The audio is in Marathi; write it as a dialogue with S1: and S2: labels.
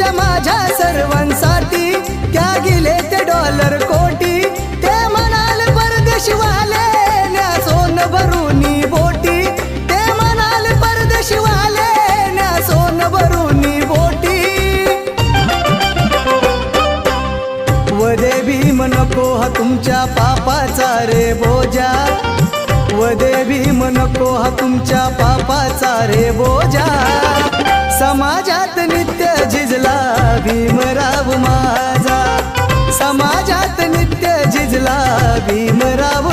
S1: तुझ्या माझ्या सर्वांसाठी त्या गेले ते डॉलर कोटी ते म्हणाल परदेशवाले न्या सोन भरूनी बोटी ते म्हणाल परदेशवाले न्या सोन भरूनी बोटी वदे भीम नको हा तुमच्या पापाचा रे बोजा वदे भीम नको हा तुमच्या पापाचा रे बोजा समाजात नित्य झिजला भीमराव माझा समाजात नित्य झिजला भीमराव